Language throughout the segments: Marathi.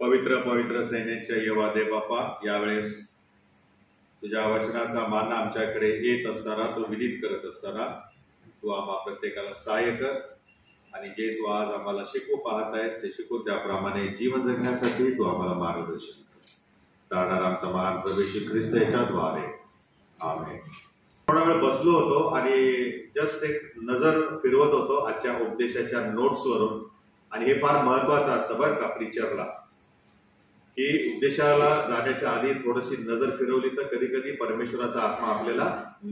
पवित्र पवित्र सैन्याच्या येवा दे बापा, यावेळेस तुझ्या वचनाचा मान आमच्याकडे येत असताना, तो विदित करत असताना तू आम्हा प्रत्येकाला सहाय्य कर आणि जे तू आज आम्हाला शिकवू पाहत आहेस ते शिकू, त्याप्रमाणे जीवन जगण्यासाठी तू आम्हाला मार्गदर्शन कर. तारणार आमचा महान प्रभू येशू ख्रिस्त याच्याद्वारे आमेन. थोडा वेळ बसलो होतो आणि जस्ट एक नजर फिरवत होतो आजच्या उपदेशाच्या नोट्सवरून, आणि हे फार महत्वाचं असतं बरं का प्रीचरला, की उपदेशाला जाण्याच्या आधी थोडीशी नजर फिरवली तर कधी कधी परमेश्वराचा आत्मा आपल्याला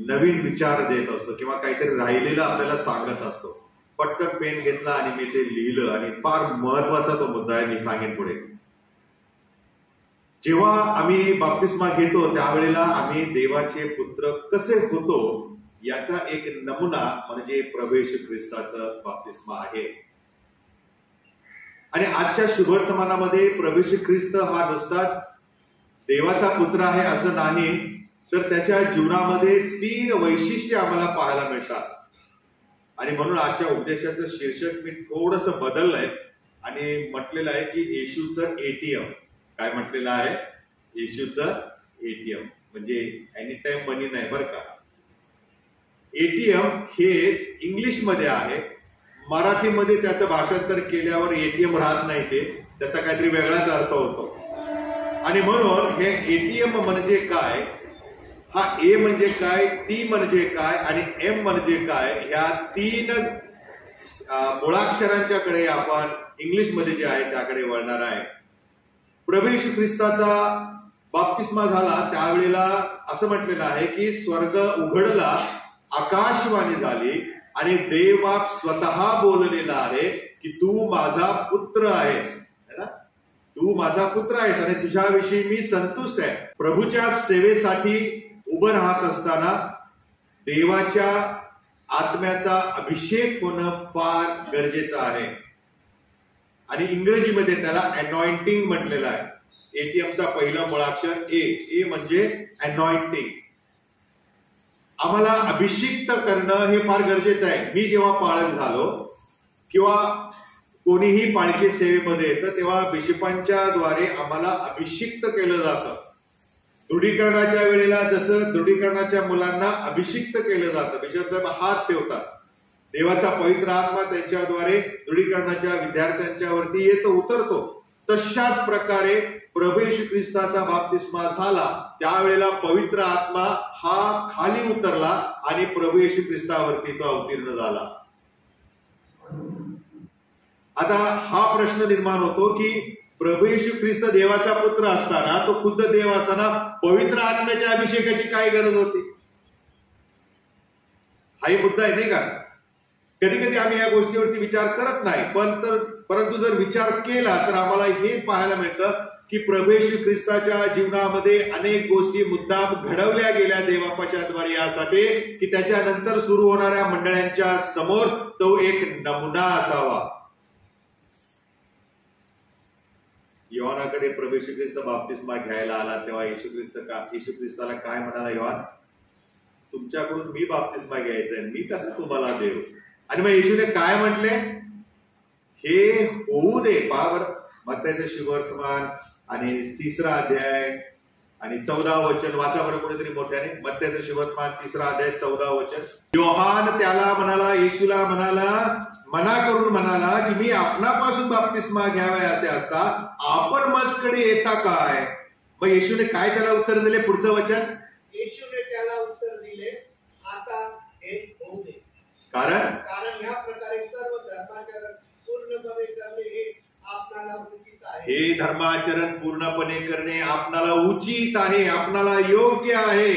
नवीन विचार देत असतो किंवा काहीतरी राहिलेलं आपल्याला सांगत असतो. पटकन पेन घेतला आणि मी ते लिहिलं, आणि फार महत्वाचा तो मुद्दा आहे, मी सांगेन पुढे. जेव्हा आम्ही बाप्तिस्मा घेतो त्यावेळेला आम्ही देवाचे पुत्र कसे होतो याचा एक नमुना म्हणजे प्रभू येशू ख्रिस्ताचं बाप्तिस्मा आहे. आणि आजच्या शुभवर्तमानामध्ये प्रभू येशू ख्रिस्त हा नुसताच देवाचा पुत्र आहे असं नाही, तर त्याच्या जीवनामध्ये 3 वैशिष्ट्ये आम्हाला पाहायला मिळतात. आणि म्हणून आजच्या उपदेशाचं शीर्षक मी थोडंसं बदललंय आणि म्हटलेलं आहे की येशूचं एटीएम. काय म्हटलेलं आहे? येशूचं एटीएम, म्हणजे एनी टाइम मनी नाही बरं का. एटीएम हे इंग्लिश मध्ये आहे, मराठीमध्ये त्याचं भाषांतर केल्यावर एटीएम राहत नाही, ते त्याचा काहीतरी वेगळाच अर्थ होतो. आणि म्हणून हे एटीएम म्हणजे काय, हा ए म्हणजे काय, टी म्हणजे काय आणि एम म्हणजे काय, ह्या 3 मुळाक्षरांच्याकडे आपण इंग्लिशमध्ये जे आहे त्याकडे वळणार आहे. प्रभू येशू ख्रिस्ताचा बाप्तिस्मा झाला त्यावेळेला असं म्हटलेलं आहे की स्वर्ग उघडला, आकाशवाणी झाली आणि देवबाप स्वतः बोललेला आहे की तू माझा पुत्र आहेस, है ना, तू माझा पुत्र आहेस आणि तुझ्याविषयी मी संतुष्ट आहे. प्रभूच्या सेवेसाठी उभं राहत असताना देवाच्या आत्म्याचा अभिषेक होणं फार गरजेचं आहे. आणि इंग्रजीमध्ये त्याला अनॉइंटिंग म्हटलेलं आहे. एटीएमचा पहिला मुळाक्षर ए म्हणजे अनॉइंटिंग. आम्हाला अभिषिक्त करणं हे फार गरजेचं आहे. मी जेव्हा पाळक झालो किंवा कोणीही पालखी सेवेमध्ये येतं तेव्हा बिशपांच्या द्वारे आम्हाला अभिषिक्त केलं जातं. दृढीकरणाच्या वेळेला जसं दृढीकरणाच्या मुलांना अभिषिक्त केलं जातं, बिशप साहेब हात ठेवतात, देवाचा पवित्र आत्मा त्यांच्याद्वारे दृढीकरणाच्या विद्यार्थ्यांच्यावरती येतो, उतरतो. तशाच प्रकारे प्रभू येशू ख्रिस्ताचा बाप्तिस्मा झाला त्यावेळेला पवित्र आत्मा हा खाली उतरला आणि प्रभू येशू ख्रिस्तावरती तो अवतीर्ण झाला. आता हा प्रश्न निर्माण होतो की प्रभू येशू ख्रिस्त देवाचा पुत्र असताना, तो खुद्द देव असताना पवित्र आत्म्याच्या अभिषेकाची काय गरज होती? हाही मुद्दा आहे नाही का? कधी कधी आम्ही या गोष्टीवरती विचार करत नाही, परंतु जर विचार केला तर आम्हाला हे पाहायला मिळतं की प्रभू येशू ख्रिस्ताच्या जीवनामध्ये अनेक गोष्टी मुद्दाम घडवल्या गेल्या देवबापाच्या द्वारे यासाठी की त्याच्यानंतर सुरू होणाऱ्या मंडळांच्या समोर तो एक नमुना असावा. योहानाकडे प्रभू येशू ख्रिस्त बाप्तिस्मा घ्यायला आला तेव्हा येशू ख्रिस्ताला काय म्हणाला? योहान, तुमच्याकडून मी बाप्तिस्मा घ्यायचा आहे, मी कसं तुम्हाला देऊ? आणि मग येशूने काय म्हटले? हे होऊ दे. पहा बरं, मत्तयाचं शुभवर्तमान आणि 3रा अध्याय आणि 14 वचन वाचा बरं कोणीतरी मोठ्याने. मत्तयाचं शुभवर्तमान 3रा अध्याय 14 वचन. योहान त्याला म्हणाला, येशूला म्हणाला, मना करून म्हणाला की मी आपणापासून बाप्तिस्मा घ्यावा असे असता आपण माझकडे येता काय? मग येशूने काय त्याला उत्तर दिले? पुढचं वचन. येशूने त्याला उत्तर दिले, आता हे होऊ दे, कारण या प्रकारे सर्व धर्माचरण पूर्णपणे करणे हे आपणाला उचित आहे. हे धर्माचरण पूर्णपणे करणे आपणाला उचित आहे, आपणाला योग्य आहे.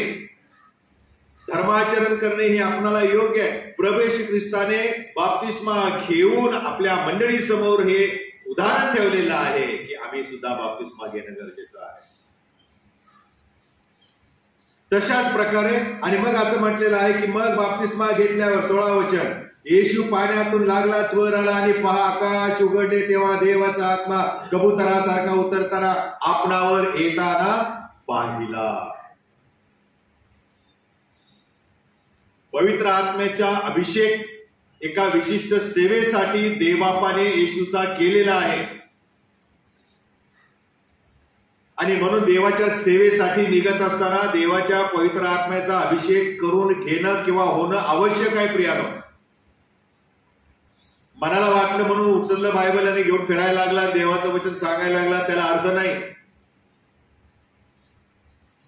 धर्माचरण करणे हे आपणाला योग्य आहे. प्रभू येशू ख्रिस्ताने बाप्तिस्मा घेऊन आपल्या मंडळी समोर हे उदाहरण ठेवलेलं आहे की आम्ही सुद्धा बाप्तिस्मा घेणं गरजेचं आहे. तशाच प्रकारे आणि मग असं म्हटलेलं आहे की मग बाप्तिस्मा घेतल्यावर 16 वचन. येशू पाण्यातून लागलाच वर आला आणि पहा आकाश उघडले, तेव्हा देवाचा आत्मा कबुतरासारखा उतरताना आपणावर येताना पाहिला. पवित्र आत्म्याचा अभिषेक एका विशिष्ट सेवेसाठी देवबापाने येशूचा केलेला आहे. आणि म्हणून देवाच्या सेवेसाठी निघत असताना देवाच्या पवित्र आत्म्याचा अभिषेक करून घेणं किंवा होणं आवश्यक आहे प्रियानो. मनाला वाटलं म्हणून उचललं बायबल आणि घेऊन फिरायला लागला, देवाचं वचन सांगायला लागला, त्याला अर्थ नाही.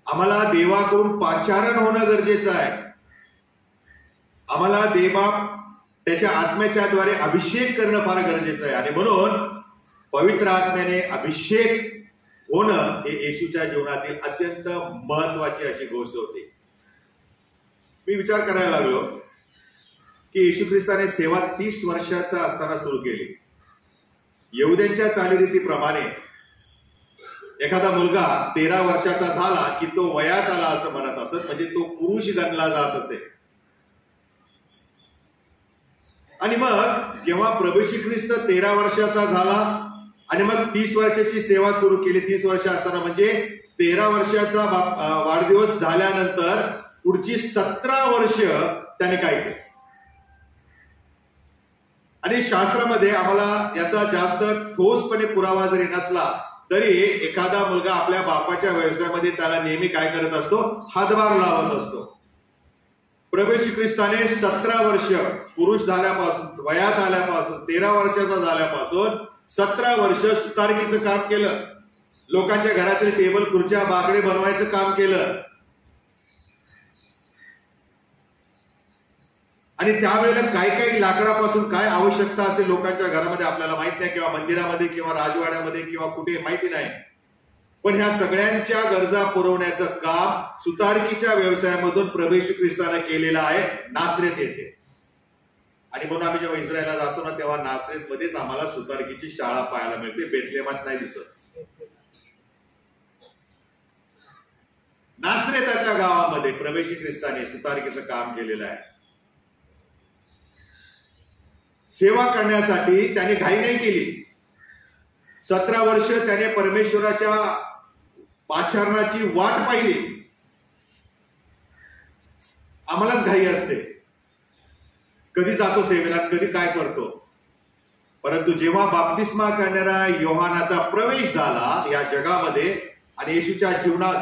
आम्हाला देवाकडून पाचारण होणं गरजेचं आहे. आम्हाला देवा त्याच्या आत्म्याच्या द्वारे अभिषेक करणं फार गरजेचं आहे. आणि म्हणून पवित्र आत्म्याने अभिषेक होणं हे येशूच्या जीवनातील अत्यंत महत्वाची अशी गोष्ट होती. मी विचार करायला लागलो की येशू ख्रिस्ताने सेवा 30 वर्षाचा असताना सुरू केली. यहुद्यांच्या चालीरीतीप्रमाणे एखादा मुलगा 13 वर्षाचा झाला की तो वयात आला असं म्हणत असत, म्हणजे तो पुरुष गणला जात असे. आणि मग जेव्हा प्रभू श्री ख्रिस्त 13 वर्षाचा झाला आणि मग 30 वर्षाची सेवा सुरू केली, 30 वर्ष असताना म्हणजे 13 वर्षाचा वाढदिवस झाल्यानंतर पुढची 17 वर्ष त्याने काय केलं. आणि शास्त्रामध्ये आम्हाला याचा जास्त ठोसपणे पुरावा जरी नसला तरी एखादा मुलगा आपल्या बापाच्या व्यवसायामध्ये त्याला नेहमी काय करत असतो, हातभार लावत असतो. प्रभू श्री ख्रिस्ताने 17 वर्ष पुरुष झाल्यापासून, वयात आल्यापासून, 13 वर्षाचा झाल्यापासून 17 वर्ष सुतारकीचं काम केलं. लोकांच्या घरातील टेबल खुर्च्या बाकडे बनवायचं काम केलं. आणि त्यावेळेला काही लाकडापासून काय आवश्यकता असेल लोकांच्या घरामध्ये आपल्याला माहित नाही, किंवा मंदिरामध्ये किंवा राजवाड्यामध्ये किंवा कुठे माहिती नाही. पण ह्या सगळ्यांच्या गरजा पुरवण्याचं काम सुतारकीच्या व्यवसायामधून प्रभू ख्रिस्ताने केलेलं आहे नासरेत येथे. आणि म्हणून आम्ही जेव्हा इस्रायलला जातो ना तेव्हा नासरेत मध्येच आम्हाला सुतारकीची शाळा पाहायला मिळते, बेथलेहमात नाही दिसत. नासरेताच्या गावामध्ये प्रभू ख्रिस्ताने सुतारकीचं काम केलेलं आहे. सेवा करण्यासाठी त्याने घाई नाही केली. 17 वर्ष त्याने परमेश्वराच्या पाचारणाची वाट पाहिली. आम्हालाच घाई असते, कधी जातो सेवेला, कधी काय करतो. परंतु जेव्हा बाप्तिस्मा करणारा योहानाचा प्रवेश झाला या जगामध्ये आणि येशूच्या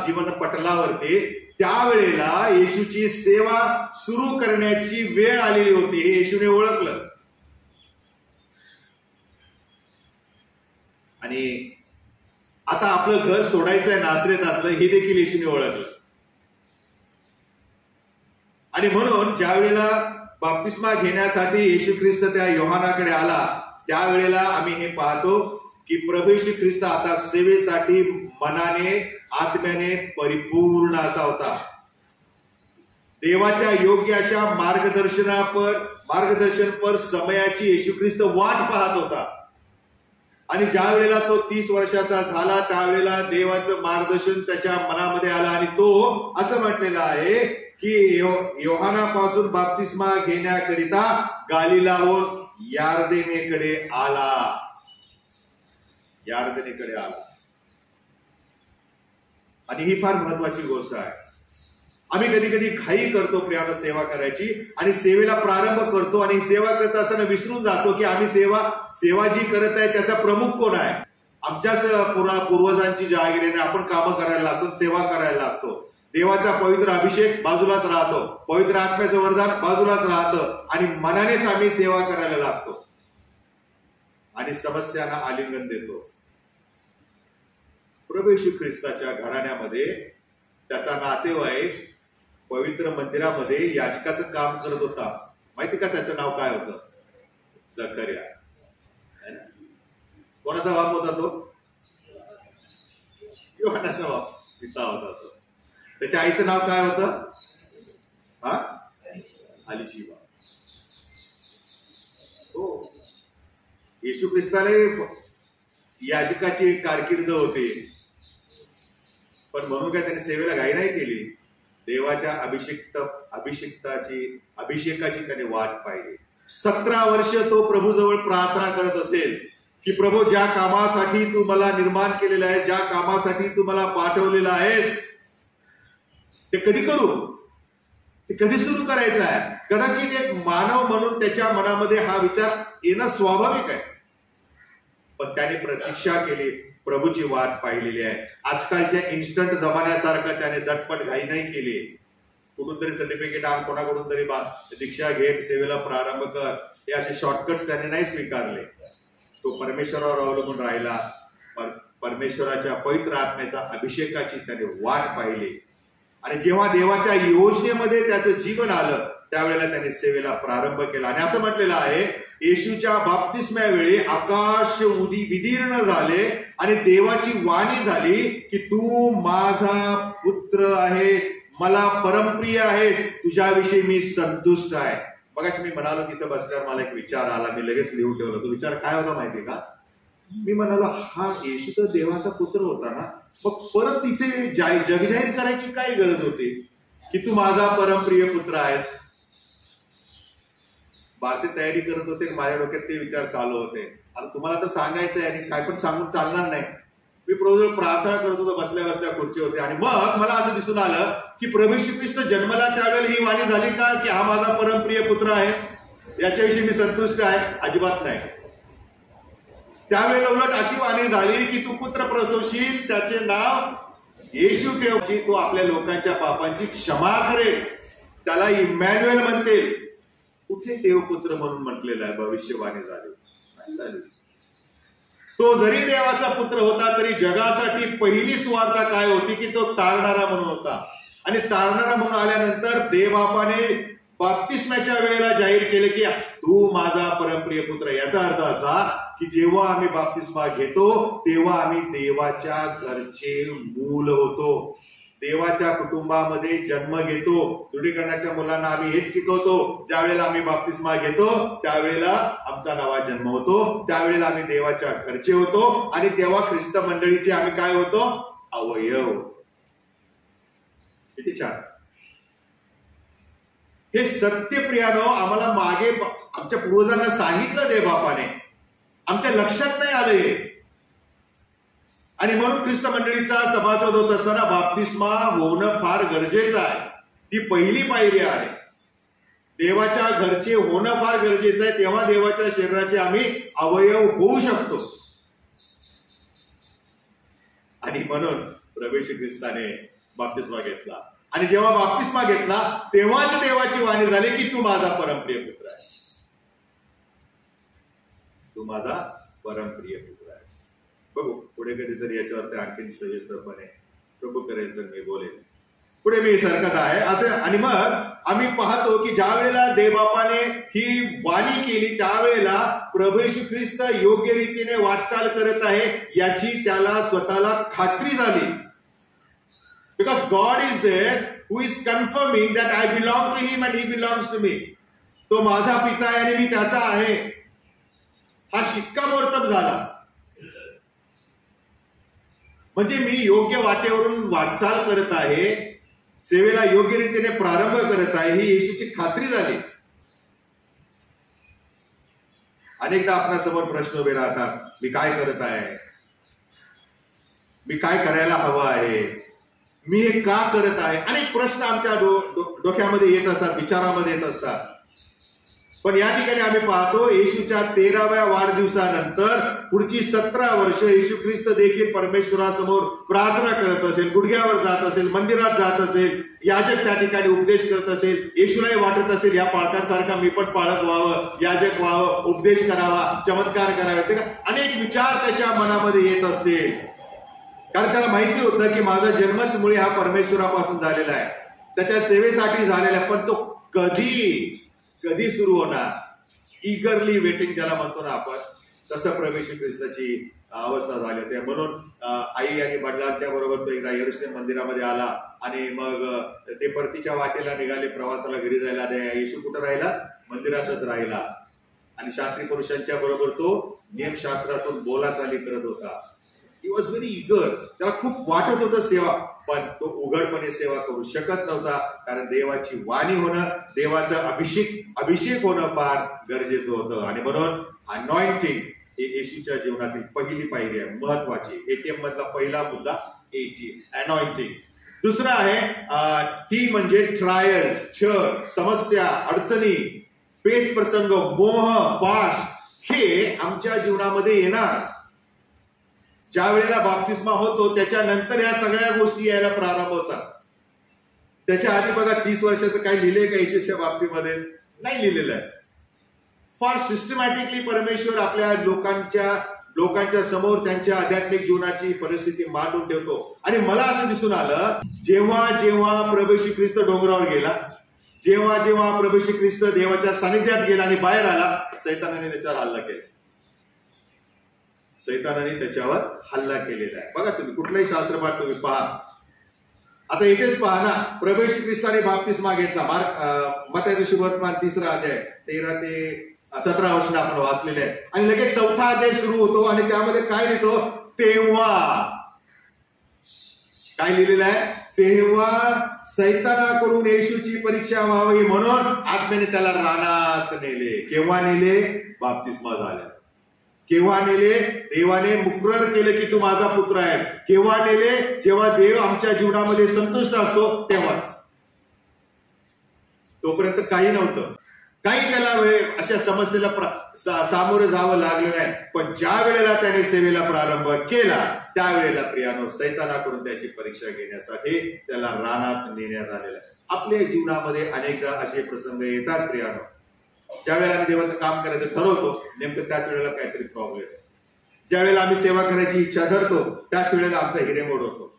जीवन पटलावरती, त्यावेळेला येशूची सेवा सुरू करण्याची वेळ आलेली होती हे येशूने ओळखलं. आणि आता आपलं घर सोडायचं आहे नासरेतातलं हे देखील येशूने ओळखलं. आणि म्हणून ज्या वेळेला बाप्तिस्मा घेण्यासाठी येशू ख्रिस्त त्या योहानाकडे आला त्यावेळेला आम्ही हे पाहतो की प्रभू श्री ख्रिस्त आता सेवेसाठी मनाने आत्म्याने परिपूर्ण असा होता. देवाच्या योग्य अशा मार्गदर्शनपर समयाची येशू ख्रिस्त वाट पाहत होता. आणि ज्या वेळेला तो 30 वर्षाचा झाला त्यावेळेला देवाचं मार्गदर्शन त्याच्या मनामध्ये आलं आणि तो असं म्हटलेलं आहे की योहानापासून बाप्तिस्मा घेण्याकरिता गालिलाहून यार्देनेकडे आला. आणि ही फार महत्वाची गोष्ट आहे. आम्ही कधी कधी घाई करतो प्रियानं सेवा करायची आणि सेवेला प्रारंभ करतो आणि सेवा करत असताना विसरून जातो की आम्ही सेवा जी करत आहे त्याचा प्रमुख कोण आहे. आमच्याच पूर्वजांची जहागिरीने आपण कामं करायला लागतो, सेवा करायला लागतो. देवाचा पवित्र अभिषेक बाजूलाच राहतो, पवित्र आत्म्याचं वरदान बाजूलाच राहतं आणि मनानेच आम्ही सेवा करायला लागतो आणि समस्यांना आलिंगन देतो. प्रभू येशू ख्रिस्ताच्या घराण्यामध्ये त्याचा नातेवाईक पवित्र मंदिरामध्ये याजकाचं काम करत होता. माहिती का त्याचं नाव काय होतं? जकर्या. कोणाचा बाप होता तो? योहानाचा बाप, पिता होता तो. त्याच्या आईचं नाव काय होतं? अलिशिबा. हो, येशू ख्रिस्ताने याजकाची कारकीर्द होती, पण म्हणून काय त्याने सेवेला घाई नाही केली. देवाच्या अभिषेकाची त्याने वाट पाहिली. 17 वर्ष तो प्रभूजवळ प्रार्थना करत असेल की प्रभू ज्या कामासाठी तू मला निर्माण केलेलं आहे, ज्या कामासाठी तू मला पाठवलेलं आहेस ते कधी करू, ते कधी सुरू करायचं आहे. कदाचित एक मानव म्हणून त्याच्या मनामध्ये हा विचार येणं स्वाभाविक आहे, पण त्याने प्रतीक्षा केली प्रभूची वाट पाहिलेली आहे. आजकालच्या इन्स्टंट जमान्यासारखं त्याने झटपट घाई नाही केली. कुठून तरी सर्टिफिकेट आण, कोणाकडून तरी दीक्षा घे, सेवेला प्रारंभ कर, हे असे शॉर्टकट्स त्याने नाही स्वीकारले. तो परमेश्वरावर अवलंबून राहिला. परमेश्वराच्या पवित्र आत्म्याचा अभिषेकाची त्याने वाट पाहिली. आणि जेव्हा देवाच्या योजनेमध्ये त्याचं जीवन आलं त्यावेळेला त्याने सेवेला प्रारंभ केला. आणि असं म्हटलेलं आहे, येशूच्या बाप्तिस्म्यावेळी आकाश विदीर्ण झाले आणि देवाची वाणी झाली की तू माझा पुत्र आहेस, मला परमप्रिय आहेस, तुझ्याविषयी मी संतुष्ट आहे. बघा, मी म्हणालो तिथं बसल्यावर मला एक विचार आला, मी लगेच लिहून ठेवला. तो विचार काय होता माहितीये का? मी म्हणालो, हा येशू तर देवाचा पुत्र होता ना, मग परत तिथे जगजाहीर करायची काय गरज होती की तू माझा परमप्रिय पुत्र आहेस? बारसे तयारी करत होते, माझ्या डोक्यात ते विचार चालू होते. आता तुम्हाला तर सांगायचं आहे आणि काय पण सांगून चालणार नाही. मी प्रभूजवळ प्रार्थना करत होतो बसल्या बसल्या खुर्चीवरती. आणि मग मला असं दिसून आलं की प्रभू येशू ख्रिस्त जन्मला त्यावेळेला ही वाणी झाली का की हा माझा परमप्रिय पुत्र आहे, याच्याविषयी मी संतुष्ट आहे? अजिबात नाही. त्यावेळेला उलट अशी वाणी झाली की तू पुत्र प्रसवशील, त्याचे नाव येशू ठेवची, तो आपल्या लोकांच्या पापांची क्षमा करेल, त्याला इमॅन्युएल म्हणते. कुठे देवपुत्र म्हणून म्हटलेलं आहे? भविष्यवाणी झाली. तो जरी देवाचा पुत्र होता तरी जगासाठी पहिली स्वार्थ काय होती की तो तारणारा म्हणून होता. आणि तारणारा म्हणून आल्यानंतर देवबापाने बाप्तिस्म्याच्या वेळेला जाहीर केले की तू माझा परमप्रिय पुत्र. याचा अर्थ असा की जेव्हा आम्ही बाप्तिस्मा घेतो तेव्हा आम्ही देवाच्या घरचे मूल होतो, देवाच्या कुटुंबामध्ये जन्म घेतो. दृढीकरणाच्या मुलांना आम्ही हेच शिकवतो, ज्या वेळेला आम्ही बाप्तिस्मा घेतो त्यावेळेला आमचा नवा जन्म होतो, त्यावेळेला आम्ही देवाच्या घरचे होतो. आणि तेव्हा ख्रिस्त मंडळीचे आम्ही काय होतो? अवयव. किती छान. हे सत्यप्रियानो आम्हाला मागे आमच्या पूर्वजांना सांगितलं देवबापाने, आमच्या लक्षात नाही आलं हे. आणि म्हणून ख्रिस्त मंडळीचा सभासद होत असताना बाप्तिस्मा होणं फार गरजेचं आहे. ती पहिली पायरी आहे. देवाच्या घरचे होणं फार गरजेचं आहे, तेव्हा देवाच्या शरीराचे आम्ही अवयव होऊ शकतो. आणि म्हणून प्रभू येशू ख्रिस्ताने बाप्तिस्मा घेतला. आणि जेव्हा बाप्तिस्मा घेतला तेव्हाच देवाची वाणी झाली की तू माझा परमप्रिय पुत्र आहेस, तू माझा परमप्रिय पुत्र आहेस. बघू पुढे कधीतरी याच्यावरती आणखी सविस्तरपणे प्रभू करेल तर मी बोलेन. पुढे मी सरकत आहे असं. आणि मग आम्ही पाहतो की ज्या वेळेला देवबापाने ही वाणी केली त्यावेळेला प्रभू येशू ख्रिस्त योग्य रीतीने वाटचाल करत आहे याची त्याला स्वतःला खात्री झाली. Because God is there who is confirming that I belong to him and he belongs to me. तो माझा पिता आहे आणि मी त्याचा आहे, हा शिक्कामोर्तब झाला. म्हणजे मी योग्य वाटेवरून वाटचाल करत आहे, सेवेला योग्य रीतीने प्रारंभ करत आहे, ही येशूची खात्री झाली. अनेकदा आपल्यासमोर प्रश्न उभे राहतात, मी काय करत आहे, मी काय करायला हवं आहे, मी हे का करत आहे. अनेक प्रश्न आमच्या डोक्यामध्ये येत असतात, विचारामध्ये येत असतात. पण या ठिकाणी आम्ही पाहतो येशूच्या 13व्या वाढदिवसानंतर पुढची 17 वर्ष येशू ख्रिस्त देखील परमेश्वरासमोर प्रार्थना करत असेल, गुडघ्यावर जात असेल, मंदिरात जात असेल, याजक त्या ठिकाणी उपदेश करत असेल. येशूलाही वाटत असेल या पालकांसारखा मी पण पालक व्हावं, याजक व्हावं, उपदेश करावा, चमत्कार करावे. अनेक विचार त्याच्या मनामध्ये येत असतील. कारण त्याला माहिती होतं की माझा जन्मच मुळे हा परमेश्वरापासून झालेला आहे, त्याच्या सेवेसाठी झालेला आहे. पण तो कधी सुरू होणार, इगरली वेटिंग ज्याला म्हणतो ना आपण, तसं प्रभू येशू ख्रिस्ताची अवस्था झाली होती. म्हणून आई आणि वडिलांच्या बरोबर तो एकदा यरूशलेम मंदिरामध्ये आला आणि मग ते परतीच्या वाटेला निघाले प्रवासाला घरी जायला. येशू कुठं राहिला? मंदिरातच राहिला. आणि शास्त्री पुरुषांच्या बरोबर तो नियमशास्त्रातून बोलाचाली करत होता. He was very eager. त्याला खूप वाटत होतं सेवा, पण तो उघडपणे सेवा करू शकत नव्हता. कारण देवाची वाणी होणं, देवाचं अभिषेक होणं फार गरजेचं होतं. आणि म्हणून अनॉइंटिंग हे येशूच्या जीवनातील पहिली पायरी आहे, महत्वाची. एटीएम मधला पहिला मुद्दा अनॉइंटिंग. दुसरा आहे ती म्हणजे ट्रायल्स, छळ, समस्या, अडचणी, पेच प्रसंग, मोह, पाश हे आमच्या जीवनामध्ये येणार. ज्या वेळेला बाप्तिस्मा होतो त्याच्यानंतर या सगळ्या गोष्टी यायला प्रारंभ होतात. त्याच्या आधी बघा 30 वर्षाचं काही लिहिलंय का येशूच्या बाबतीमध्ये? नाही लिहिलेलं आहे. फार सिस्टमॅटिकली परमेश्वर आपल्या लोकांच्या समोर त्यांच्या आध्यात्मिक जीवनाची परिस्थिती मांडून ठेवतो. आणि मला असं दिसून आलं, जेव्हा जेव्हा प्रभू येशू ख्रिस्त डोंगरावर गेला, जेव्हा जेव्हा प्रभू येशू ख्रिस्त देवाच्या सानिध्यात गेला आणि बाहेर आला, सैतानाने त्याच्यावर हल्ला केला. सैतानाने त्याच्यावर हल्ला केलेला आहे. बघा तुम्ही कुठलाही शास्त्रपाठ तुम्ही पहा. आता इथेच पहा ना, प्रभू येशू ख्रिस्ताने बाप्तिस्मा घेतला. मत्याचे शुभवर्तमान 3 अध्याय 13 ते 17 वर्ष आपण वाचलेले आहे. आणि लगेच 4था अध्याय सुरू होतो आणि त्यामध्ये काय लिहितो? तेव्हा काय लिहिलेलं आहे? तेव्हा सैतानाकडून येशूची परीक्षा व्हावी म्हणून आत्म्याने त्याला रानात नेले. केव्हा नेले? बाप्तिस्मा झाल्या. केव्हा नेले? देवाने मुकरर केले की तू माझा पुत्र आहेस. केव्हा नेले? जेव्हा देव आमच्या जीवनामध्ये संतुष्ट असतो तेव्हाच. तोपर्यंत काही नव्हतं, काही त्याला अशा समस्येला सामोरं जावं लागलं नाही. पण ज्या वेळेला त्याने सेवेला प्रारंभ केला त्यावेळेला प्रियानो सैतानाकडून त्याची परीक्षा घेण्यासाठी त्याला रानात नेण्यात आलेलं आहे. आपल्या जीवनामध्ये अनेकदा असे प्रसंग येतात प्रियानो, ज्या वेळेला आम्ही देवाचं काम करायचं ठरवतो नेमकं त्याच वेळेला काहीतरी प्रॉब्लेम आहे. ज्या वेळेला आम्ही सेवा करायची इच्छा धरतो त्याच वेळेला आमचा हिरेमोड होतो.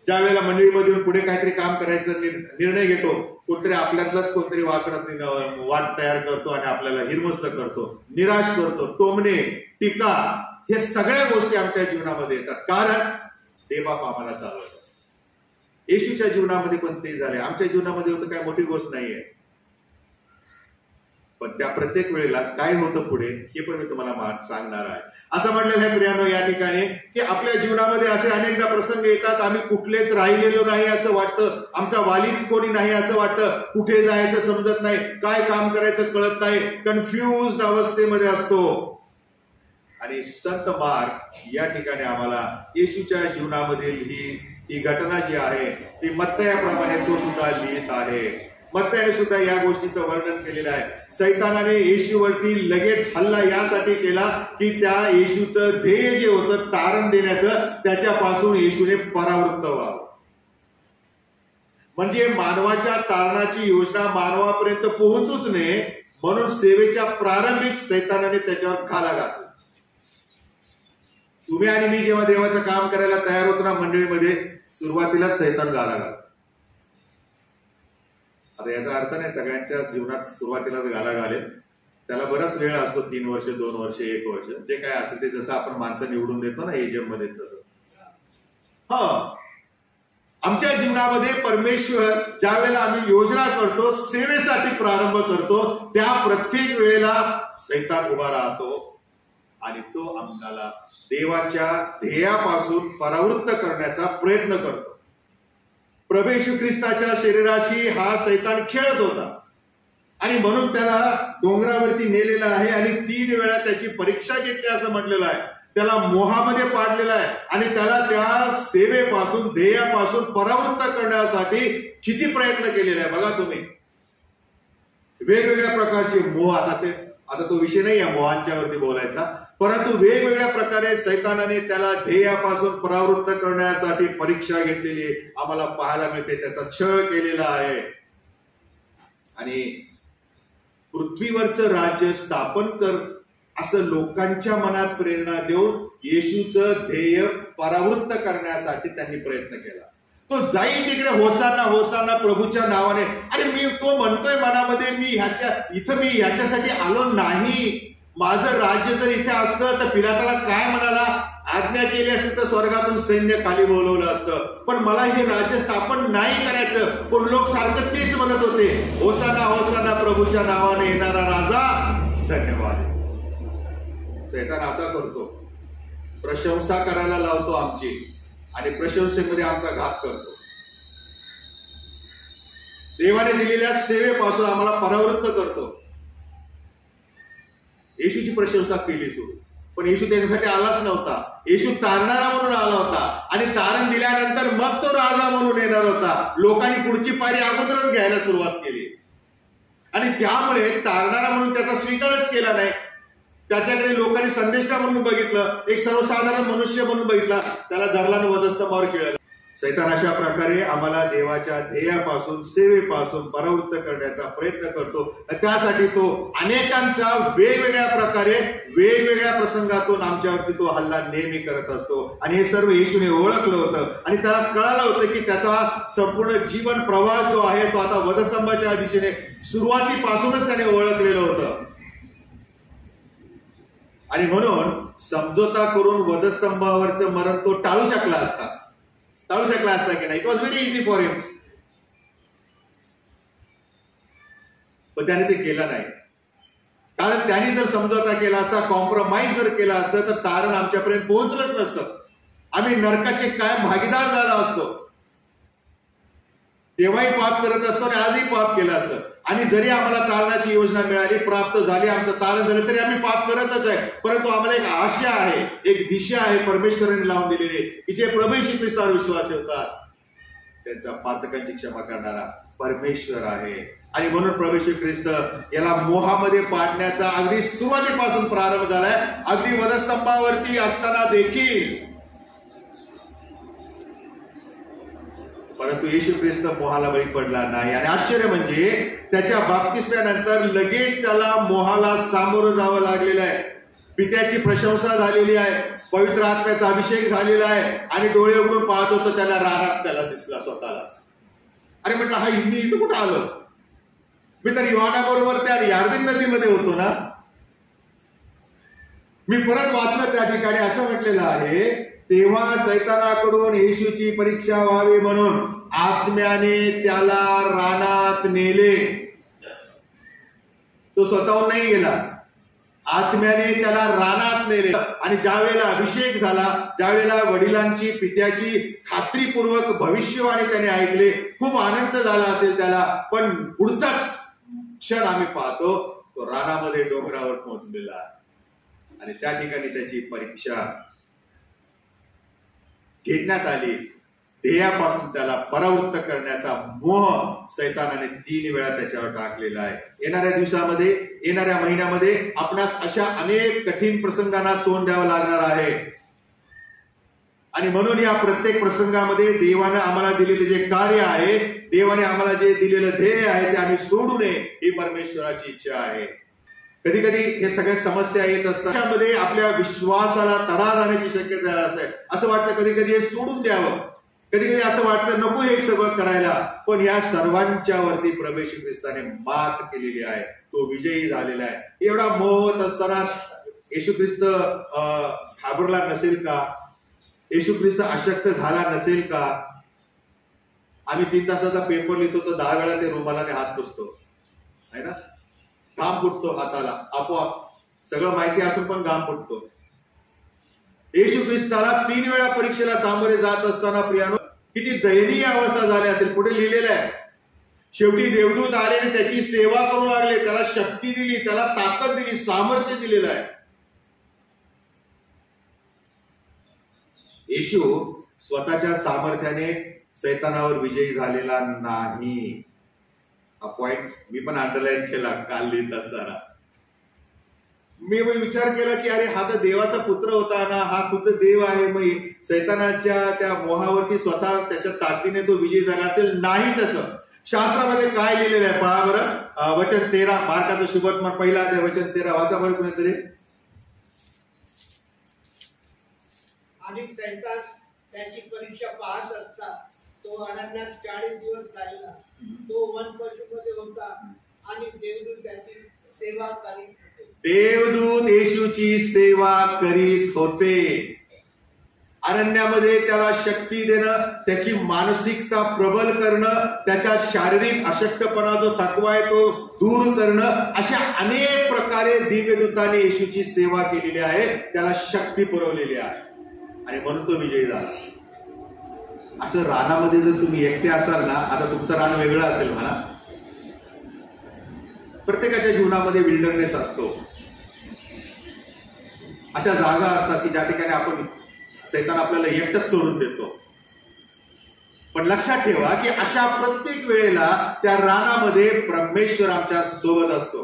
ज्या वेळेला मंडळीमध्ये पुढे काहीतरी काम करायचं निर्णय घेतो, कोणतरी आपल्यातलाच कोणतरी वाट तयार करतो आणि आपल्याला हिरमुसलं करतो, निराश करतो, टोमणे, टीका, हे सगळ्या गोष्टी आमच्या जीवनामध्ये येतात. कारण देवबाप आम्हाला चालवत असतो. येशूच्या जीवनामध्ये पण ते झाले, आमच्या जीवनामध्ये होतं, काय मोठी गोष्ट नाहीये. पण त्या प्रत्येक वेळेला काय होतं पुढे हे पण मी तुम्हाला सांगणार आहे. असं म्हटलेलं आहे प्रियानो या ठिकाणी की आपल्या जीवनामध्ये असे अनेकदा प्रसंग येतात, आम्ही कुठलेच राहिलेलो नाही असं वाटतं, आमचा वालीच कोणी नाही असं वाटतं, कुठे जायचं समजत नाही, काय काम करायचं कळत नाही, कन्फ्युज अवस्थेमध्ये असतो. आणि संत मार्क या ठिकाणी आम्हाला येशूच्या जीवनामधील ही घटना जी आहे ती मत्तयाप्रमाणे तो सुद्धा लिहित आहे. मत्तयाने सुद्धा या गोष्टीचं वर्णन केलेलं आहे. सैतानाने येशूवरती लगेच हल्ला यासाठी केला की त्या येशूचं ध्येय जे होतं तारण देण्याचं, त्याच्यापासून येशूने परावृत्त व्हावं. म्हणजे मानवाच्या तारणाची योजना मानवापर्यंत पोहोचूच नये म्हणून सेवेच्या प्रारंभीच सैतानाने त्याच्यावर घाला घातला. तुम्ही आणि मी जेव्हा देवाचं काम करायला तयार होतो ना मंडळीमध्ये, सुरुवातीलाच सैतान घाला घालतो. आता याचा अर्थ नाही सगळ्यांच्या जीवनात सुरुवातीलाच घाला घालेल, त्याला बराच वेळ असतो, 3 वर्ष 2 वर्ष 1 वर्ष जे काय असेल ते, जसं आपण माणसं निवडून देतो ना एजीएम मध्ये तसं. आमच्या जीवनामध्ये परमेश्वर ज्या वेळेला आम्ही योजना करतो, सेवेसाठी प्रारंभ करतो, त्या प्रत्येक वेळेला सैतान उभा राहतो आणि तो आम्हाला देवाच्या ध्येयापासून परावृत्त करण्याचा प्रयत्न करतो. प्रभू येशू ख्रिस्ताच्या शरीराशी हा सैतान खेळत होता आणि म्हणून त्याला डोंगरावरती नेलेला आहे आणि 3 वेळा त्याची परीक्षा घेतली असं म्हटलेलं आहे. त्याला मोहामध्ये पाडलेला आहे आणि त्याला त्या सेवेपासून ध्येयापासून परावृत्त करण्यासाठी किती प्रयत्न केलेला आहे बघा तुम्ही. वेगवेगळ्या प्रकारचे मोह, आता तो विषय नाही या मोहांच्या वरती बोलायचा, परंतु वेगवेगळ्या प्रकारे सैतानाने त्याला ध्येयापासून परावृत्त करण्यासाठी परीक्षा घेतलेली आम्हाला पाहायला मिळते. त्याचा छळ केलेला आहे आणि पृथ्वीवरचं राज्य स्थापन कर असं लोकांच्या मनात प्रेरणा देऊन येशूचं ध्येय परावृत्त करण्यासाठी त्यांनी प्रयत्न केला. तो जाईल तिकडे होसाना होसाना प्रभूच्या नावाने. अरे मी तो म्हणतोय मनामध्ये, मी ह्याच्यासाठी आलो नाही. माझं राज्य जर इथे असतं तर पिलाताला काय म्हणाला, आज्ञा केली असती तर स्वर्गातून सैन्य खाली बोलवलं असतं, पण मला हे राज्य स्थापन नाही करायचं. पण लोक सारखं तेच म्हणत होते, होसाना होसाना प्रभूच्या नावाने येणारा राजा धन्यवाद. सैतान असा करतो, प्रशंसा करायला लावतो आमची आणि प्रशंसेमध्ये आमचा घात करतो. देवाने दिलेल्या सेवेपासून आम्हाला परावृत्त करतो. येशूची प्रशंसा केली सुरू, पण येशू त्याच्यासाठी आलाच नव्हता. येशू तारणारा म्हणून आला होता आणि तारण दिल्यानंतर मग तो राजा म्हणून येणार होता. लोकांनी पुढची पायरी अगोदरच घ्यायला सुरुवात केली आणि त्यामुळे तारणारा म्हणून त्याचा स्वीकारच केला नाही. त्याच्याकडे लोकांनी संदेष्टा म्हणून बघितलं, एक सर्वसाधारण मनुष्य म्हणून बघितला, त्याला धरला आणि वधस्तंभावर खिळलं. सैतान अशा प्रकारे आम्हाला देवाच्या ध्येयापासून, सेवेपासून परावृत्त करण्याचा प्रयत्न करतो. त्यासाठी तो अनेकांचा वेगवेगळ्या प्रकारे, वेगवेगळ्या प्रसंगातून आमच्यावरती तो हल्ला नेहमी करत असतो. आणि हे सर्व येशूने ओळखलं होतं आणि त्याला कळालं होतं की त्याचा संपूर्ण जीवन प्रवास जो आहे तो आता वधस्तंभाच्या दिशेने सुरुवातीपासूनच त्याने ओळखलेलं होतं. आणि म्हणून समझोता करून वधस्तंभावरचं मरण तो टाळू शकला असता की नाही. It was very easy for him. पण त्याने ते केलं नाही. कारण त्यांनी जर समझोता केला असता, कॉम्प्रोमाइज जर केला असतं तर तारण आमच्यापर्यंत पोहोचलंच नसतं. आम्ही नरकाचे कायम भागीदार झाला असतो. तेव्हाही पाप करत असतो आणि आजही पाप केलं असतं. आणि जरी आम्हाला तारणाची योजना मिळाली, प्राप्त झाली, आमचं तारण झालं, तरी आम्ही पाप करतच आहे. परंतु आम्हाला एक आशा आहे, एक दिशा आहे परमेश्वराने लावून दिलेली, की जे प्रभू येशू ख्रिस्तावर विश्वास ठेवतात त्यांचा पातकांची क्षमा करणारा परमेश्वर आहे. आणि म्हणून प्रभू येशू ख्रिस्त याला मोहामध्ये पाडण्याचा अगदी सुरुवातीपासून प्रारंभ झालाय. अगदी वधस्तंभावरती असताना देखील. परंतु येशू ख्रिस्त मोहाला बळी पडला नाही. आणि आश्चर्य म्हणजे त्याच्या बाप्तिस्म्यानंतर लगेच त्याला मोहाला सामोरं जावं लागलेलं आहे. पित्याची प्रशंसा झालेली आहे, पवित्र आत्म्याचा अभिषेक झालेला आहे. आणि डोळे उघडून पाहत होतं, त्याला रानात त्याला दिसला स्वतःलाच. अरे म्हटलं, हा मी इथं कुठं आलो? मी तर योहानाबरोबर त्या यार्दन नदीमध्ये होतो ना. मी परत वाचलं त्या ठिकाणी असं म्हटलेलं आहे, तेव्हा सैतानाकडून येशूची परीक्षा व्हावी म्हणून आत्म्याने त्याला रानात नेले. तो स्वतःहून नाही गेला, आत्म्याने त्याला रानात नेले. आणि ज्यावेळेला अभिषेक झाला, ज्यावेळेला वडिलांची, पित्याची खात्रीपूर्वक भविष्यवाणी त्याने ऐकले, खूप आनंद झाला असेल त्याला. पण पुढचाच क्षण आम्ही पाहतो, तो रानामध्ये डोंगरावर पोहोचलेला आणि त्या ठिकाणी त्याची परीक्षा घेण्यात आली. ध्येयापासून त्याला परावृत्त करण्याचा मोह सैतानाने 3 वेळा त्याच्यावर टाकलेला आहे. येणाऱ्या दिवसामध्ये, येणाऱ्या महिन्यामध्ये आपणास अशा अनेक कठीण प्रसंगांना तोंड द्यावं लागणार आहे. आणि म्हणून या प्रत्येक प्रसंगामध्ये देवाने आम्हाला दिलेले जे कार्य आहे, देवाने आम्हाला जे दिलेलं ध्येय आहे, ते आम्ही सोडू नये ही परमेश्वराची इच्छा आहे. कधी कधी हे सगळ्या समस्या येत असतात, त्यामध्ये आपल्या विश्वासाला तडा जाण्याची शक्यता असते. असं वाटतं कधी कधी हे सोडून द्यावं, कधी कधी असं वाटतं नको हे सगळं करायला. पण या सर्वांच्या वरती प्रभू येशू ख्रिस्ताने मात केलेली आहे, तो विजयी झालेला आहे. एवढा मोह होत असताना येशू ख्रिस्त घाबरला नसेल का? येशू ख्रिस्त अशक्त झाला नसेल का? आम्ही 3 तासाचा पेपर लिहितो तर 10 वेळा ते रुमालाने हात पुसतो, आहे ना. घाम फुटतो हाताला आपोआप, सगळं माहिती असून पण घाम फुटतो. येशू ख्रिस्ताला 3 वेळा परीक्षेला सामोरे जात असताना प्रियानो किती दयनीय अवस्था झाली असेल. पुढे लिहिलेलं आहे, शेवटी देवदूत आले आणि त्याची सेवा करू लागले, त्याला शक्ती दिली, त्याला ताकद दिली, सामर्थ्य दिलेलं आहे. येशू स्वतःच्या सामर्थ्याने सैतानावर विजयी झालेला नाही. हा पॉइंट मी पण अंडरलाईन केला काल लिहित असताना. मी विचार केला की अरे हा तर देवाचा पुत्र होता ना, हा खुद्द देव आहे. मग सैतानाच्या त्या मोहावरती स्वतः त्याच्या ताकदीने तो विजयी झाला असेल? नाही. तसं शास्त्रामध्ये काय लिहिलेलं आहे पहा बरं. वचन 13, मार्काचं शुभवर्तमान 1 अध्याय वचन 13 वाचा बरं कुणीतरी. आणि सैतान त्याची परीक्षा पाहत असता तो अरण्यात 40 दिवस राहिला. तो वन पशुमध्ये होता आणि देवदूत त्याची सेवा करीत होते. देवदूत येशूची सेवा करीत होते. अरण्यामध्ये त्याला शक्ती देणं, त्याची मानसिकता प्रबल करणं, त्याच्या शारीरिक अशक्तपणा जो थकवा आहे तो दूर करणं, अशा अनेक प्रकारे दिव्यदूताने येशूची सेवा केलेली आहे, त्याला शक्ती पुरवलेली आहे आणि म्हणून तो विजयी झाला. असं रानामध्ये जर तुम्ही एकटे असाल ना, आता तुमचं रान वेगळं असेल म्हणा, प्रत्येकाच्या जीवनामध्ये विल्डरनेस असतो. अशा जागा असतात की ज्या ठिकाणी आपण सैतान आपल्याला एकटंच सोडून देतो. पण लक्षात ठेवा की अशा प्रत्येक वेळेला त्या रानामध्ये परमेश्वर आमच्या सोबत असतो.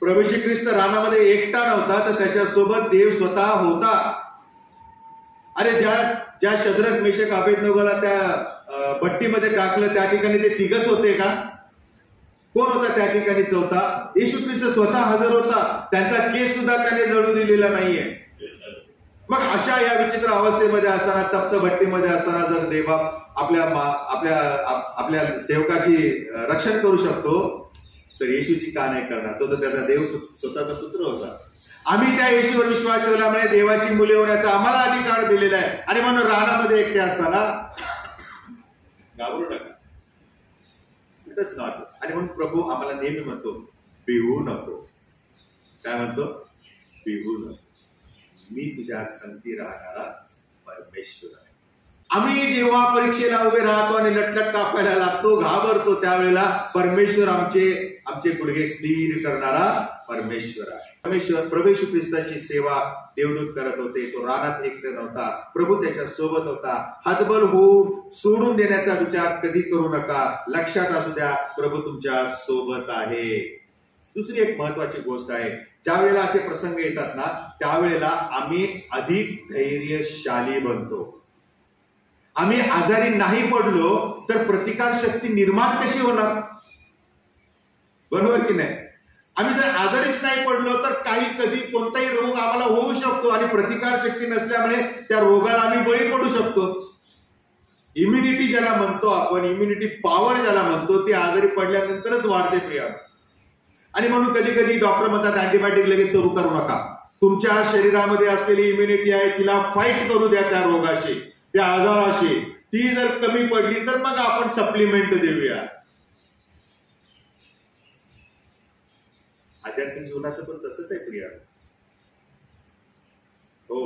प्रभू श्री ख्रिस्त रानामध्ये एकटा नव्हता, तर त्याच्यासोबत देव स्वतः होता. अरे ज्या शद्रक मेषक अबेदनगोला त्या भट्टीमध्ये टाकलं, त्या ठिकाणी ते तिघच होते का? कोण होता त्या ठिकाणी चौथा? येशू ख्रिस्त स्वतः हजर होता. त्यांचा केस सुद्धा त्याने जळू दिलेला नाहीये. मग अशा या विचित्र अवस्थेमध्ये असताना, तप्त भट्टीमध्ये असताना जर देव आपल्या सेवकाची रक्षण करू शकतो, तर येशूची का नाही करणार? तो तर त्याचा देव स्वतःचा पुत्र होता. आम्ही त्या येशूवर विश्वास ठेवल्यामुळे देवाची मुले होण्याचा आम्हाला अधिकार दिलेला आहे. आणि म्हणून रानामध्ये एकटे असताना घाबरू नका. It is not. आणि म्हणून प्रभू आम्हाला नेहमी म्हणतो, भिवू नको. काय म्हणतो? भिवू नको, मी तुझ्या संगती राहणारा परमेश्वर आहे. आम्ही जेव्हा परीक्षेला उभे राहतो आणि लटलट कापायला लागतो, घाबरतो, त्यावेळेला परमेश्वर आमचे गुडघे स्थिर करणारा परमेश्वर आहे. प्रभू येशू ख्रिस्ताची सेवा देवदूत करत होते. तो रानात एकटे नव्हता, प्रभू त्याच्या सोबत होता. हतबल होऊन सोडून देण्याचा विचार कधी करू नका. लक्षात असू द्या, प्रभू तुमच्या सोबत आहे. दुसरी एक महत्वाची गोष्ट आहे, ज्या वेळेला असे प्रसंग येतात ना, त्यावेळेला आम्ही अधिक धैर्यशाली बनतो. आम्ही आजारी नाही पडलो तर प्रतिकार शक्ती निर्माण कशी होणार? बरोबर की नाही? आम्ही जर आजारीच नाही पडलो तर कधी कोणताही रोग आम्हाला होऊ शकतो, आणि प्रतिकार शक्ती नसल्यामुळे त्या रोगाला आम्ही बळी पडू शकतो. इम्युनिटी ज्याला म्हणतो आपण, इम्युनिटी पॉवर ज्याला म्हणतो, ती आजारी पडल्यानंतरच वाढते प्रिया. आणि म्हणून कधी कधी डॉक्टर म्हणतात अँटीबायोटिक लगेच सुरू करू नका. तुमच्या शरीरामध्ये असलेली इम्युनिटी आहे, तिला फाईट करू द्या त्या रोगाशी, त्या आजाराशी. ती जर कमी पडली तर मग आपण सप्लिमेंट देऊया. आध्यात्मिक जीवनाचं पण तसंच आहे प्रिया. हो,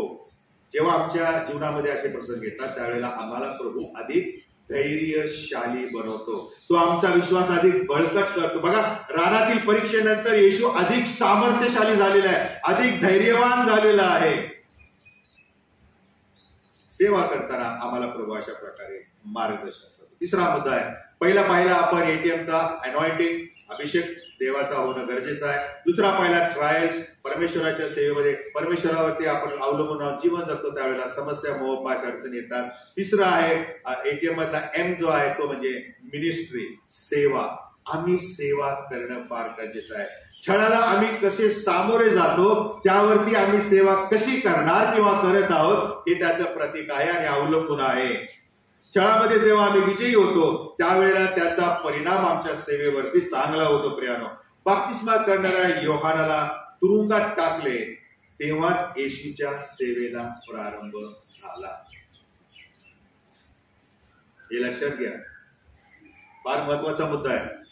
जेव्हा आमच्या जीवनामध्ये असे प्रसंग येतात, त्यावेळेला आम्हाला प्रभू अधिक धैर्यशाली बनवतो. तो आमचा विश्वास अधिक बळकट करतो. बघा, रानातील परीक्षेनंतर येशू अधिक सामर्थ्यशाली झालेला आहे, अधिक धैर्यवान झालेला आहे. सेवा करताना आम्हाला प्रभू अशा प्रकारे मार्गदर्शन करतो. तिसरा मुद्दा आहे, पहिला आपण एटीएमचा अनॉइंटिंग, अभिषेक देवाचा होणं गरजेचं आहे. दुसरा पाहिला ट्रायल्स, परमेश्वराच्या सेवेमध्ये परमेश्वरावरती आपण अवलंबून जीवन जगतो, त्यावेळेला समस्या, मोह, पाश, अडचणी येतात. तिसरा आहे एटीएम मधला एम जो आहे तो म्हणजे मिनिस्ट्री, सेवा. आम्ही सेवा करणं फार गरजेचं आहे. छळाला आम्ही कसे सामोरे जातो, त्यावरती आम्ही सेवा कशी करणार किंवा करत आहोत हे त्याचं प्रतीक आहे आणि अवलंबून आहे. छळामध्ये जेव्हा आम्ही विजयी होतो, त्यावेळेला त्याचा परिणाम आमच्या सेवेवरती चांगला होतो. प्रियानो, बाप्तिस्मा करणाऱ्या योहानाला तुरुंगात टाकले, तेव्हाच येशूच्या सेवेला प्रारंभ झाला. हे लक्षात घ्या, फार महत्वाचा मुद्दा आहे.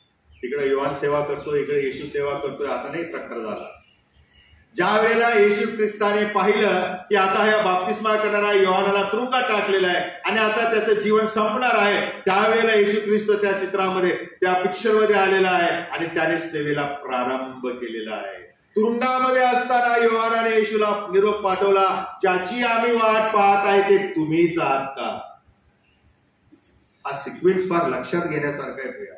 तिकडे योहान सेवा करतो, इकडे येशू सेवा करतोय, असा नाही प्रकार झाला. ज्या वेळेला येशू ख्रिस्ताने पाहिलं की आता ह्या बाप्तिस्मा करणाऱ्या योहानाला तुरुंगात टाकलेला आहे आणि आता त्याचं जीवन संपणार आहे, त्यावेळेला येशू ख्रिस्त त्या चित्रामध्ये, त्या पिक्चरमध्ये आलेला आहे आणि त्याने सेवेला प्रारंभ केलेला आहे. तुरुंगामध्ये असताना योहानाने येशूला निरोप पाठवला, ज्याची आम्ही वाट पाहत आहे ते तुम्हीच आहात का? हा सिक्वेन्स फार लक्षात घेण्यासारखा आहे प्रिया.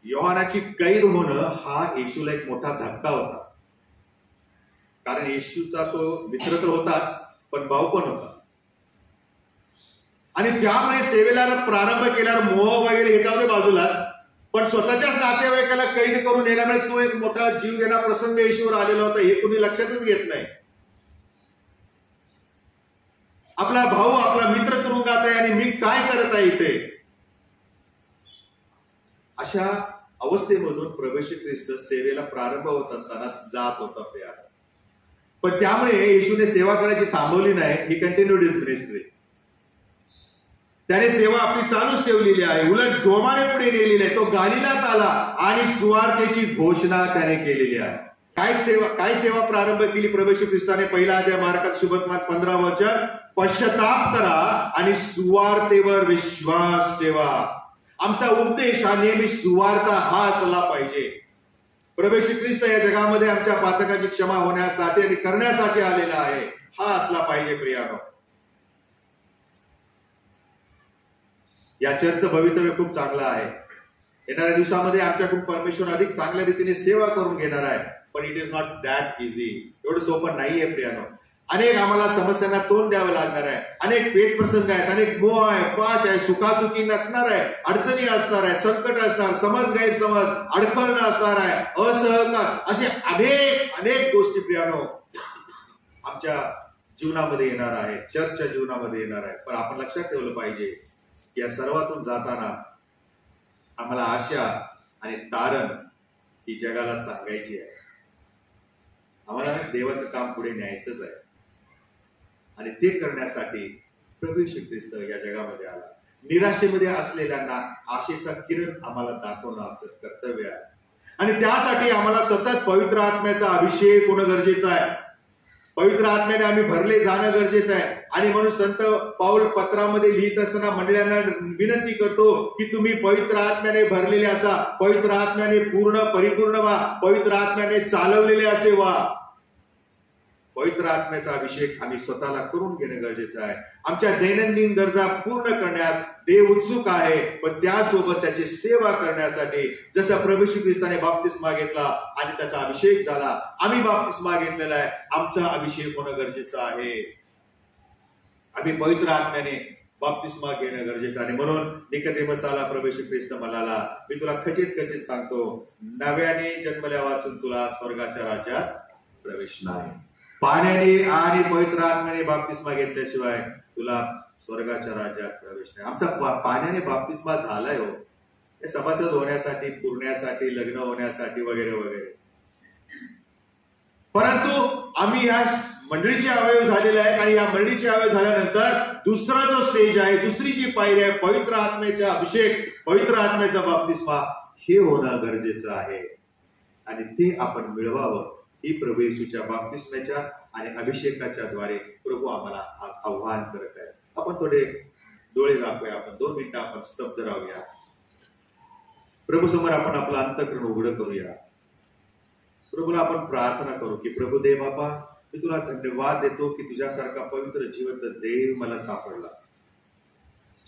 योहानाची कैद होणं हा येशूला एक मोठा धक्का होता, कारण येशूचा तो मित्र तर होताच, पण भाऊ पण होता. आणि त्यामुळे सेवेला प्रारंभ केल्यावर मोह वगैरे हे जाऊ बाजूलाच, पण स्वतःच्याच नातेवाईकाला कैद करून नेल्यामुळे तो एक मोठा जीव घेणा प्रसंग येशूवर आलेला होता, हे कुणी लक्षातच घेत नाही. आपला भाऊ, आपला मित्र तुरुंगात आहे आणि मी काय करत आहे इथे? अशा अवस्थेमधून प्रभू श्री ख्रिस्त सेवेला प्रारंभ होत असताना जात होता प्रिया. पण त्यामुळे येशूने सेवा करायची थांबवली नाही. ही कंटिन्यूड हिज मिनिस्ट्री. त्याने सेवा आपली चालूच ठेवलेली आहे, उलट जोमाने पुढे नेलेली आहे. तो गालिलात आला आणि सुवार्तेची घोषणा त्याने केलेली आहे. काय सेवा प्रारंभ केली प्रभू श्री ख्रिस्ताने? पहिला अध्याय मार्कात सुबकमान 15 वचन, पश्चाताप करा आणि सुवार्तेवर विश्वास ठेवा. आमचा उद्देश हा नेहमी सुवार्ता हा असला पाहिजे. प्रभू श्री ख्रिस्त या जगामध्ये आमच्या पातकाची क्षमा होण्यासाठी आणि करण्यासाठी आलेला आहे, हा असला पाहिजे प्रियानो. या चर्चचं भवितव्य खूप चांगलं आहे. येणाऱ्या दिवसामध्ये आमच्याकडून परमेश्वर अधिक चांगल्या रीतीने सेवा करून घेणार आहे. पण it is not that easy. एवढं सोपं नाहीये प्रियानो. अनेक आम्हाला समस्यांना तोंड द्यावं लागणार आहे. अनेक पेच प्रसंग आहेत, अनेक मोह आहे, पाश आहे, सुखासुखी नसणार आहे, अडचणी असणार आहे, संकट असणार, समज गैरसमज, अडखळणं असणार आहे, असहकार, असे अनेक अनेक गोष्टी प्रियानो आमच्या जीवनामध्ये येणार आहे, चर्चच्या जीवनामध्ये येणार आहे. पण आपण लक्षात ठेवलं पाहिजे की या सर्वातून जाताना आम्हाला आशा आणि तारण ही जगाला सांगायची आहे. आम्हाला देवाचं काम पुढे न्यायचंच आहे आणि ते करण्यासाठी प्रभू येशू ख्रिस्त या जगामध्ये आला. निराशेमध्ये असलेल्यांना आशेचा किरण आम्हाला दाखवणं आमचं कर्तव्य आहे आणि त्यासाठी आम्हाला सतत पवित्र आत्म्याचा अभिषेक होणं गरजेचं आहे. पवित्र आत्म्याने आम्ही भरले जाणं गरजेचं आहे. आणि म्हणून संत पाऊल पत्रामध्ये लिहित असताना मंडळींना विनंती करतो की तुम्ही पवित्र आत्म्याने भरलेले असा, पवित्र आत्म्याने पूर्ण परिपूर्ण व्हा, पवित्र आत्म्याने चालवलेले असे व्हा. पवित्र आत्म्याचा अभिषेक आम्ही स्वतःला करून घेणं गरजेचं आहे. आमच्या दैनंदिन गरजा पूर्ण करण्यास देव उत्सुक आहे, पण त्यासोबत त्याची सेवा करण्यासाठी जसं प्रभू येशू ख्रिस्ताने बाप्तिस्मा घेतला आणि त्याचा अभिषेक झाला, आम्ही बाप्तिस्मा घेतलेला आहे, आमचा अभिषेक होणं गरजेचं आहे. आम्ही पवित्र आत्म्याने बाप्तिस्मा घेणं गरजेचं आहे. म्हणून निकोदेमसाला प्रभू येशू ख्रिस्त म्हणाला, मी तुला खचित खचित सांगतो, नव्याने जन्मल्या वाचून तुला स्वर्गाच्या राज्यात प्रवेश नाही. पाण्याने आणि पवित्र आत्म्याने बाप्तिस्मा घेतल्याशिवाय तुला स्वर्गाच्या राज्यात प्रवेश नाही. आमचा पाण्याने बाप्तिस्मा झालाय हो, हे सभासद होण्यासाठी, पुरण्यासाठी, लग्न होण्यासाठी वगैरे वगैरे. परंतु आम्ही या मंडळीचे अवयव झालेले आहेत आणि या मंडळीचे अवयव झाल्यानंतर दुसरा जो स्टेज आहे, दुसरी जी पायरी आहे, पवित्र आत्म्याचा अभिषेक, पवित्र आत्म्याचा बाप्तिस्मा, हे होणं गरजेचं आहे आणि ते आपण मिळवावं. ही प्रभू येशूच्या बाप्तिस्म्याच्या आणि अभिषेकाच्या द्वारे प्रभू आम्हाला आज आव्हान करत आहे. आपण थोडे डोळे झाकूया, आपण 2 मिनिटं आपण स्तब्ध राहूया. प्रभू समोर आपण आपलं अंतःकरण उघडं करूया. प्रभूला आपण प्रार्थना करू की प्रभू देव बापा, मी तुला धन्यवाद देतो की तुझ्यासारखा पवित्र जिवंत देव मला सापडला,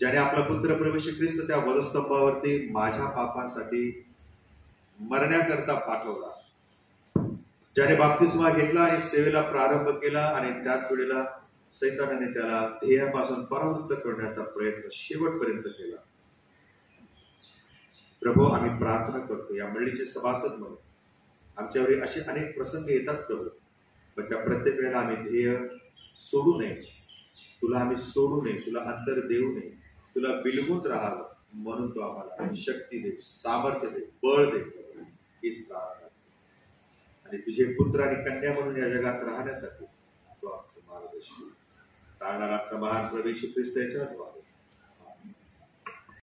ज्याने आपला पुत्र प्रभू येशू ख्रिस्त त्या वधस्तंभावरती माझ्या पापांसाठी मरण्याकरता पाठवला, ज्याने बाप्तिस्मा घेतला आणि सेवेला प्रारंभ केला आणि त्याच वेळेला सैतानाने त्याला ध्येयापासून परावृत्त करण्याचा प्रयत्न शेवटपर्यंत केला. प्रभू आम्ही प्रार्थना करतो या मंडळीचे सभासद म्हणून आमच्यावर असे अनेक प्रसंग येतात प्रभू, पण त्या प्रत्येक वेळेला आम्ही ध्येय सोडू नये, तुला आम्ही सोडू नये, तुला अंतर देऊ नये, तुला बिलगून राहावं म्हणून तो आम्हाला शक्ती दे, सामर्थ्य दे, बळ दे, हीच प्रार्थना. आणि तुझे पुत्र आणि कन्या म्हणून या जगात राहण्यासाठी तो आमचं मार्गदर्शन करणारा आमचा महान प्रभू येशू ख्रिस्त याच्याद्वारे